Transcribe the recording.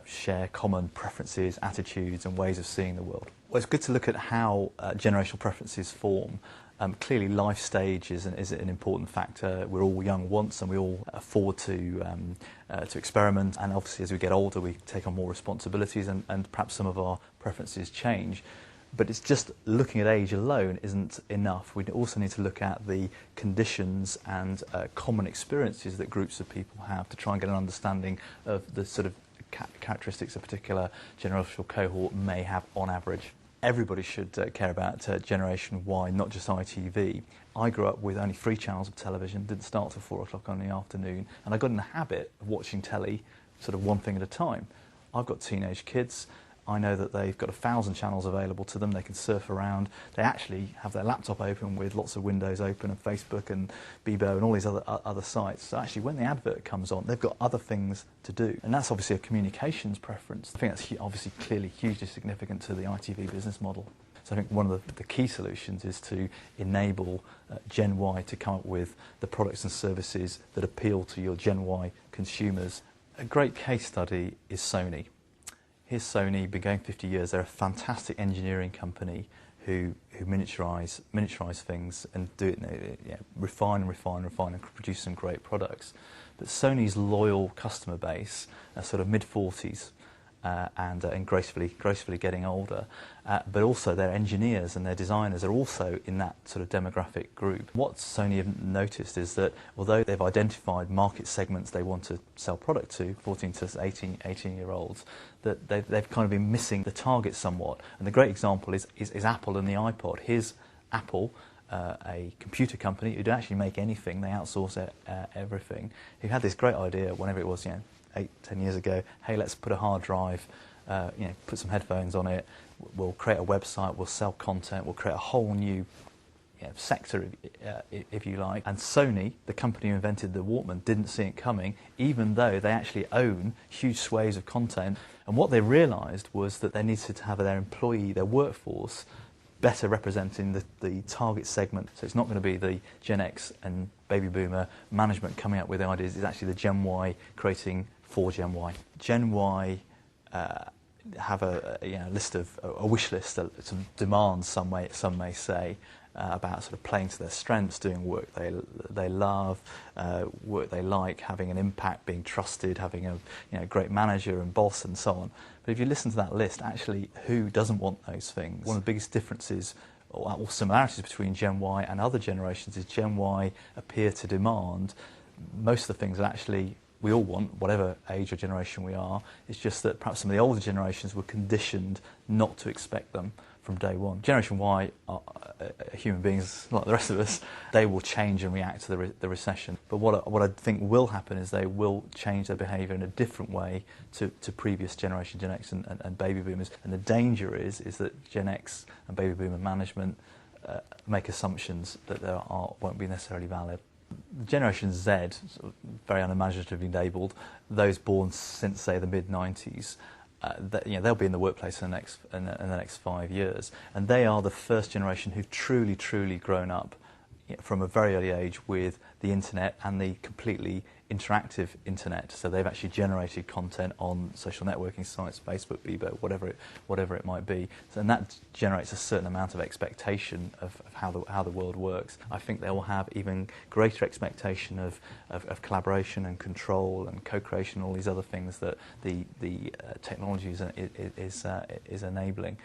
share common preferences, attitudes and ways of seeing the world. Well, it's good to look at how generational preferences form. Clearly life stage is an important factor. We're all young once and we all afford to experiment, and obviously as we get older we take on more responsibilities and perhaps some of our preferences change. But it's just looking at age alone isn't enough. We also need to look at the conditions and common experiences that groups of people have to try and get an understanding of the sort of characteristics a particular generational cohort may have on average. Everybody should care about Generation Y, not just ITV. I grew up with only 3 channels of television, didn't start till 4 o'clock in the afternoon, and I got in the habit of watching telly sort of one thing at a time. I've got teenage kids. I know that they've got 1,000 channels available to them. They can surf around. They actually have their laptop open with lots of windows open and Facebook and Bebo and all these other sites. So actually when the advert comes on, they've got other things to do. And that's obviously a communications preference. I think that's obviously clearly hugely significant to the ITV business model. So I think one of the key solutions is to enable Gen Y to come up with the products and services that appeal to your Gen Y consumers. A great case study is Sony. Here's Sony, been going 50 years. They're a fantastic engineering company who miniaturise things and do it, refine and produce some great products. But Sony's loyal customer base are sort of mid-40s and gracefully getting older. But also their engineers and their designers are also in that sort of demographic group. What Sony have noticed is that although they've identified market segments they want to sell product to, 14 to 18-year-olds, that they've kind of been missing the target somewhat. And the great example is Apple and the iPod. Here's Apple, a computer company who don't actually make anything, they outsource everything, who had this great idea whenever it was, 8-10 years ago, hey, let's put a hard drive, put some headphones on it, we'll create a website, we'll sell content, we'll create a whole new sector, if you like. And Sony, the company who invented the Walkman, didn't see it coming, even though they actually own huge swathes of content. And what they realised was that they needed to have their workforce, better representing the target segment. So it's not going to be the Gen X and baby boomer management coming up with the ideas, it's actually the Gen Y creating for Gen Y. Gen Y have a list of a wish list, some demands, some may say, about sort of playing to their strengths, doing work they love, work they like, having an impact, being trusted, having a great manager and boss and so on. But if you listen to that list, actually, who doesn't want those things? One of the biggest differences or similarities between Gen Y and other generations is Gen Y appear to demand most of the things that actually we all want, whatever age or generation we are. It's just that perhaps some of the older generations were conditioned not to expect them from day one. Generation Y are human beings like the rest of us. They will change and react to the recession. But what I think will happen is they will change their behaviour in a different way to previous generation, Gen X and baby boomers. And the danger is that Gen X and baby boomer management make assumptions that won't be necessarily valid. Generation Z, sort of very unimaginatively labelled, those born since, say, the mid-90s, they'll be in the workplace in the next 5 years, and they are the first generation who've truly grown up from a very early age with the internet and the completely interactive internet. So they've actually generated content on social networking sites, Facebook, Bebo, whatever it might be. So, and that generates a certain amount of expectation of how the world works. I think they will have even greater expectation of collaboration and control and co-creation, all these other things that the technology is enabling.